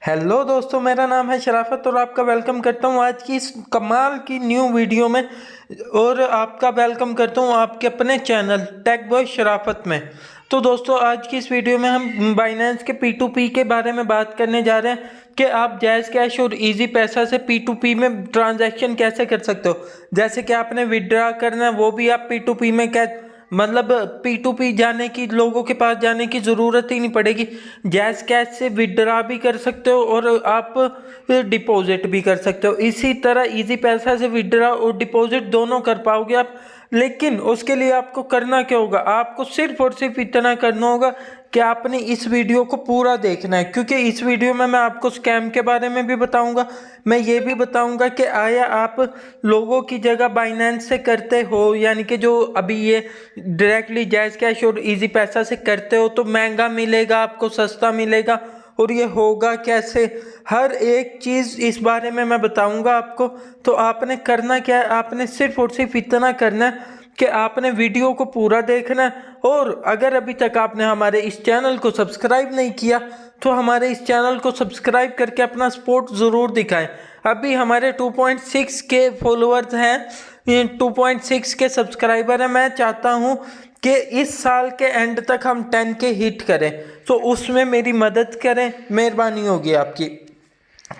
Hello दोस्तों, मेरा नाम है शराफत और आपका वेलकम करता हूँ आज की इस कमाल की न्यू वीडियो में। और आपका वेलकम करता हूँ आपके अपने चैनल टेक बॉय शराफत में। तो दोस्तों, आज की इस वीडियो में हम बाइनेंस के P2P के बारे में बात करने जा रहे हैं कि आप जैज़ कैश और इजी पैसा से P2P में ट्रांजैक्शन कैसे कर सकते हो। जैसे कि आपने विड्रा करना है, वो भी आप P2P में मतलब P2P जाने की, लोगों के पास जाने की ज़रूरत ही नहीं पड़ेगी। जैज़ कैश से विड्रा भी कर सकते हो और आप डिपॉजिट भी कर सकते हो। इसी तरह इजी पैसा से विड्रा और डिपॉजिट दोनों कर पाओगे आप। लेकिन उसके लिए आपको करना क्या होगा, आपको सिर्फ और सिर्फ इतना करना होगा कि आपने इस वीडियो को पूरा देखना है, क्योंकि इस वीडियो में मैं आपको स्कैम के बारे में भी बताऊंगा। मैं ये भी बताऊंगा कि आया आप लोगों की जगह बाइनेंस से करते हो, यानी कि जो अभी ये डायरेक्टली जैज़ कैश और इजी पैसा से करते हो, तो महंगा मिलेगा आपको, सस्ता मिलेगा, और ये होगा कैसे, हर एक चीज़ इस बारे में मैं बताऊंगा आपको। तो आपने करना क्या है, आपने सिर्फ और सिर्फ इतना करना है कि आपने वीडियो को पूरा देखना है। और अगर अभी तक आपने हमारे इस चैनल को सब्सक्राइब नहीं किया तो हमारे इस चैनल को सब्सक्राइब करके अपना सपोर्ट ज़रूर दिखाएं। अभी हमारे 2.6 के फॉलोअर्स हैं, 2.6 के सब्सक्राइबर हैं। मैं चाहता हूं कि इस साल के एंड तक हम 10 के हिट करें, तो उसमें मेरी मदद करें, मेहरबानी होगी आपकी।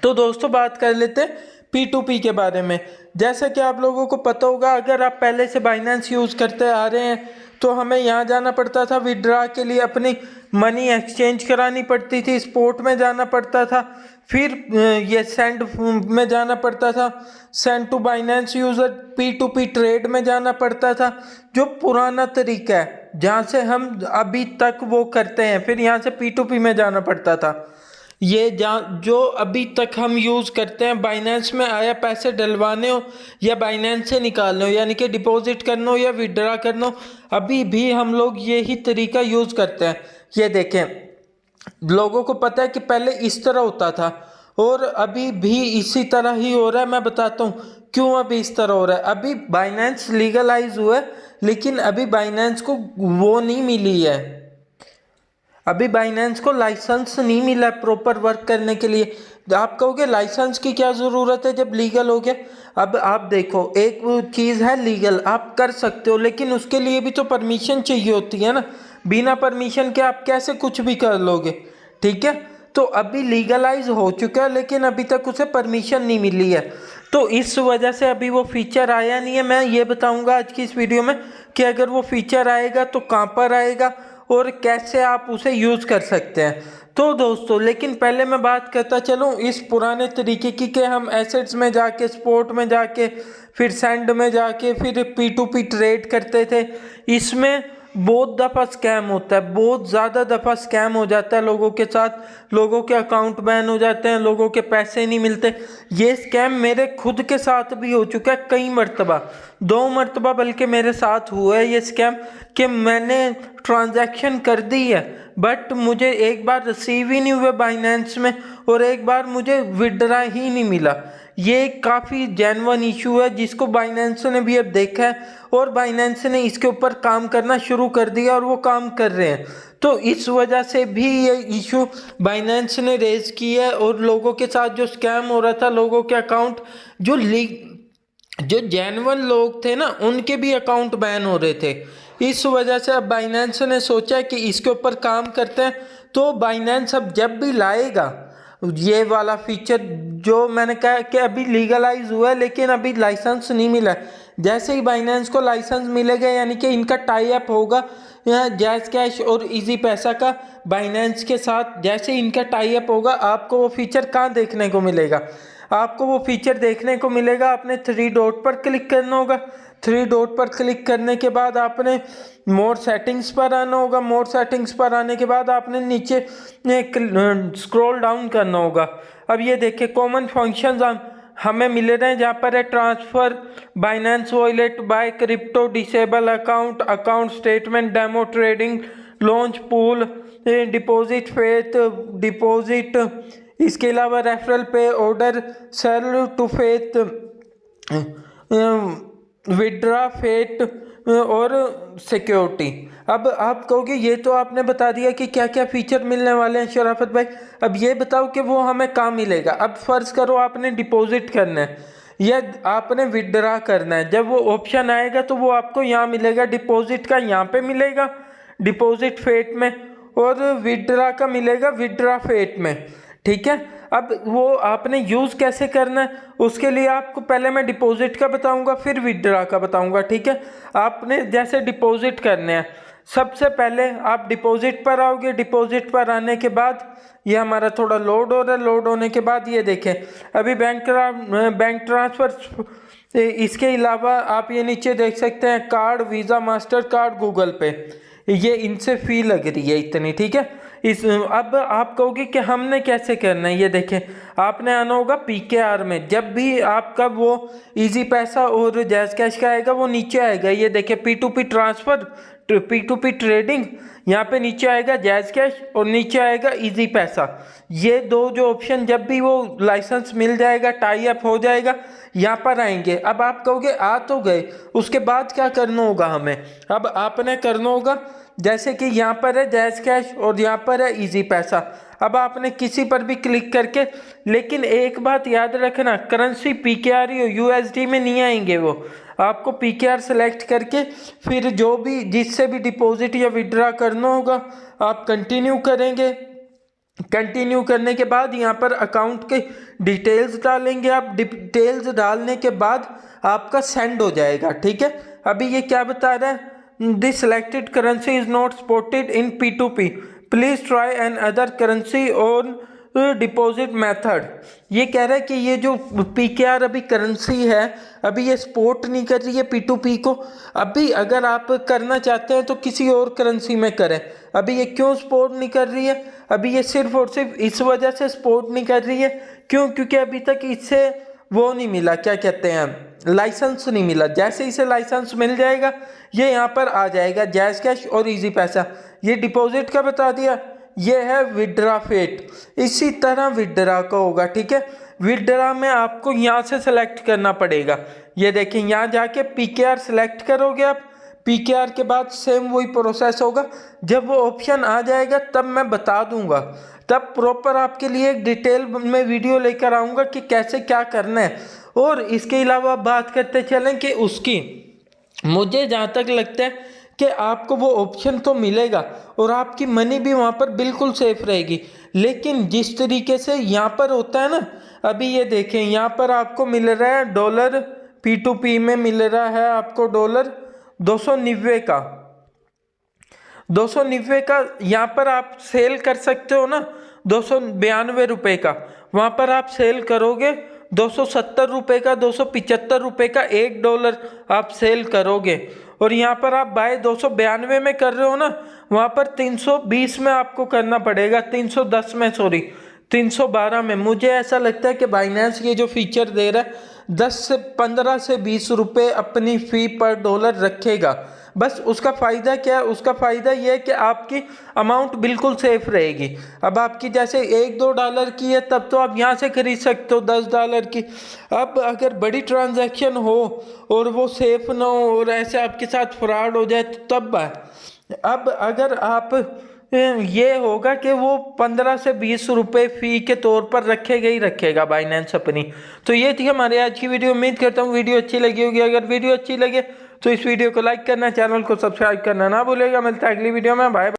तो दोस्तों, बात कर लेते हैं P2P के बारे में। जैसा कि आप लोगों को पता होगा, अगर आप पहले से बाइनेंस यूज़ करते आ रहे हैं तो हमें यहाँ जाना पड़ता था विड्रा के लिए, अपनी मनी एक्सचेंज करानी पड़ती थी, स्पोर्ट में जाना पड़ता था, फिर ये सेंड में जाना पड़ता था, send to Binance user, P2P trade में जाना पड़ता था, जो पुराना तरीका है जहाँ से हम अभी तक वो करते हैं। फिर यहाँ से P2P में जाना पड़ता था। ये जो अभी तक हम यूज़ करते हैं, बाइनेंस में आया पैसे डलवाने हो या बाइनेंस से निकालने हो, यानी कि डिपॉजिट करना हो या विड्रा करना हो, अभी भी हम लोग यही तरीका यूज़ करते हैं। ये देखें, लोगों को पता है कि पहले इस तरह होता था और अभी भी इसी तरह ही हो रहा है। मैं बताता हूँ क्यों अभी इस तरह हो रहा है। अभी बाइनेंस लीगलाइज हुआ है, लेकिन अभी बाइनेंस को वो नहीं मिली है, अभी बाइनेंस को लाइसेंस नहीं मिला प्रॉपर वर्क करने के लिए। आप कहोगे लाइसेंस की क्या ज़रूरत है जब लीगल हो गया। अब आप देखो, एक वो चीज़ है लीगल, आप कर सकते हो, लेकिन उसके लिए भी तो परमिशन चाहिए होती है ना। बिना परमिशन के आप कैसे कुछ भी कर लोगे, ठीक है। तो अभी लीगलाइज हो चुका है, लेकिन अभी तक उसे परमिशन नहीं मिली है, तो इस वजह से अभी वो फीचर आया नहीं है। मैं ये बताऊंगा आज की इस वीडियो में कि अगर वो फीचर आएगा तो कहाँ पर आएगा और कैसे आप उसे यूज़ कर सकते हैं। तो दोस्तों, लेकिन पहले मैं बात करता चलूँ इस पुराने तरीके की कि हम एसेट्स में जाके, स्पोर्ट में जाके, फिर सेंड में जाके, फिर P2P ट्रेड करते थे। इसमें बहुत दफ़ा स्कैम होता है, बहुत ज़्यादा दफ़ा स्कैम हो जाता है लोगों के साथ। लोगों के अकाउंट बैन हो जाते हैं, लोगों के पैसे नहीं मिलते। ये स्कैम मेरे खुद के साथ भी हो चुका है कई मरतबा, 2 मरतबा बल्कि मेरे साथ हुआ है ये स्कैम, कि मैंने ट्रांजैक्शन कर दी है बट मुझे एक बार रिसीव ही नहीं हुए बाइनेंस में, और एक बार मुझे विड्रा ही नहीं मिला। ये काफ़ी जेन्युइन इशू है जिसको बाइनेंस ने भी अब देखा है, और बाइनेंस ने इसके ऊपर काम करना शुरू कर दिया और वो काम कर रहे हैं। तो इस वजह से भी ये इशू बाइनेंस ने रेज किया है, और लोगों के साथ जो स्कैम हो रहा था, लोगों के अकाउंट जो जेन्युइन लोग थे ना, उनके भी अकाउंट बैन हो रहे थे। इस वजह से अब बाइनेंस ने सोचा कि इसके ऊपर काम करते हैं। तो बाइनेंस अब जब भी लाएगा ये वाला फीचर, जो मैंने कहा कि अभी लीगलाइज हुआ है लेकिन अभी लाइसेंस नहीं मिला है, जैसे ही बाइनेंस को लाइसेंस मिलेगा, यानी कि इनका टाई अप होगा जैज़ कैश और इजी पैसा का बाइनेंस के साथ, जैसे इनका टाई अप होगा, आपको वो फीचर कहाँ देखने को मिलेगा। आपको वो फीचर देखने को मिलेगा, आपने 3 डॉट पर क्लिक करना होगा। 3 डॉट पर क्लिक करने के बाद आपने मोर सेटिंग्स पर आना होगा। मोर सेटिंग्स पर आने के बाद आपने नीचे स्क्रॉल डाउन करना होगा। अब ये देखिए, कॉमन फंक्शंस हमें मिल रहे हैं, जहाँ पर है transfer, Binance wallet, buy crypto, disable account, account statement, demo trading, launch pool, deposit fiat, deposit, इसके अलावा referral pay, order, sell to fiat, withdraw fiat, और सिक्योरिटी। अब आप कहोगे ये तो आपने बता दिया कि क्या क्या फीचर मिलने वाले हैं शराफत भाई, अब ये बताओ कि वो हमें कहाँ मिलेगा। अब फर्ज करो आपने डिपॉजिट करना है या आपने विड्रा करना है, जब वो ऑप्शन आएगा तो वो आपको यहाँ मिलेगा, डिपॉजिट का यहाँ पे मिलेगा डिपॉजिट फेट में, और विड्रा का मिलेगा विड्रा फेट में। ठीक है, अब वो आपने यूज़ कैसे करना है उसके लिए आपको पहले मैं डिपॉजिट का बताऊंगा फिर विड्रा का बताऊंगा। ठीक है, आपने जैसे डिपॉजिट करने हैं, सबसे पहले आप डिपॉजिट पर आओगे। डिपॉजिट पर आने के बाद ये हमारा थोड़ा लोड हो रहा है, लोड होने के बाद ये देखें अभी बैंक ट्रांसफ़र, इसके अलावा आप ये नीचे देख सकते हैं card, visa, master card, Google पे, ये इनसे फ़ी लग रही है इतनी। ठीक है, अब आप कहोगे कि हमने कैसे करना है, ये देखें आपने आना होगा PKR में। जब भी आपका वो इजी पैसा और जैज़ कैश का आएगा वो नीचे आएगा, ये देखें P2P ट्रांसफ़र, P2P ट्रेडिंग, यहाँ पे नीचे आएगा जैज़ कैश और नीचे आएगा इजी पैसा। ये दो जो ऑप्शन जब भी वो लाइसेंस मिल जाएगा, टाई अप हो जाएगा, यहाँ पर आएंगे। अब आप कहोगे आ तो गए, उसके बाद क्या करना होगा हमें, अब आपने करना होगा जैसे कि यहाँ पर है जैज़ कैश और यहाँ पर है इजी पैसा। अब आपने किसी पर भी क्लिक करके, लेकिन एक बात याद रखना, करेंसी PKR या USD में नहीं आएंगे, वो आपको PKR सेलेक्ट करके फिर जो भी जिससे भी डिपॉजिट या विड्रा करना होगा आप कंटिन्यू करेंगे। कंटिन्यू करने के बाद यहाँ पर अकाउंट के डिटेल्स डालेंगे, आप डिटेल्स डालने के बाद आपका सेंड हो जाएगा। ठीक है, अभी ये क्या बता रहा है, this selected currency is not supported in P2P, please try another currency on deposit method. ये कह रहा है कि ये जो PKR अभी करेंसी है अभी ये सपोर्ट नहीं कर रही है P2P को। अभी अगर आप करना चाहते हैं तो किसी और करेंसी में करें। अभी ये क्यों सपोर्ट नहीं कर रही है, अभी ये सिर्फ और सिर्फ इस वजह से सपोर्ट नहीं कर रही है, क्यों, क्योंकि अभी तक इससे वो नहीं मिला, क्या कहते हैं, लाइसेंस नहीं मिला। जैसे इसे लाइसेंस मिल जाएगा ये यहाँ पर आ जाएगा जैज़ कैश और इजी पैसा। ये डिपॉजिट का बता दिया, ये है विड्रा फेट, इसी तरह विड्रा का होगा। ठीक है, विड्रा में आपको यहाँ से सेलेक्ट करना पड़ेगा, ये देखें यहाँ जाके PKR सेलेक्ट करोगे आप, PKR के बाद सेम वही प्रोसेस होगा। जब वो ऑप्शन आ जाएगा तब मैं बता दूंगा, तब प्रॉपर आपके लिए एक डिटेल में वीडियो लेकर आऊँगा कि कैसे क्या करना है। और इसके अलावा बात करते चलें कि उसकी, मुझे जहाँ तक लगता है कि आपको वो ऑप्शन तो मिलेगा और आपकी मनी भी वहाँ पर बिल्कुल सेफ रहेगी, लेकिन जिस तरीके से यहाँ पर होता है ना, अभी ये देखें यहाँ पर आपको मिल रहा है डॉलर, P2P में मिल रहा है आपको डॉलर 290 का, 290 का यहाँ पर आप सेल कर सकते हो ना, 292 रुपये का, वहाँ पर आप सेल करोगे 270 रुपये का, 275 रुपये का $1 आप सेल करोगे। और यहाँ पर आप बाय 292 में कर रहे हो ना, वहाँ पर 320 में आपको करना पड़ेगा, 310 में, सॉरी 312 में। मुझे ऐसा लगता है कि बाइनेंस ये जो फीचर दे रहा है 15 से 20 रुपये अपनी फ़ी पर डॉलर रखेगा। बस उसका फ़ायदा क्या है, उसका फ़ायदा ये है कि आपकी अमाउंट बिल्कुल सेफ रहेगी। अब आपकी जैसे $1-2 की है तब तो आप यहाँ से खरीद सकते हो $10 की। अब अगर बड़ी ट्रांजैक्शन हो और वो सेफ ना हो और ऐसे आपके साथ फ्रॉड हो जाए तो तब अब अगर आप ये होगा कि वो 15 से 20 रुपये फ़ी के तौर पर रखेगा ही रखेगा बाइनेंस अपनी। तो ये थी हमारे आज की वीडियो, उम्मीद करता हूँ वीडियो अच्छी लगी होगी। अगर वीडियो अच्छी लगे तो इस वीडियो को लाइक करना, चैनल को सब्सक्राइब करना ना भूलेगा। मिलता है अगली वीडियो में, बाय।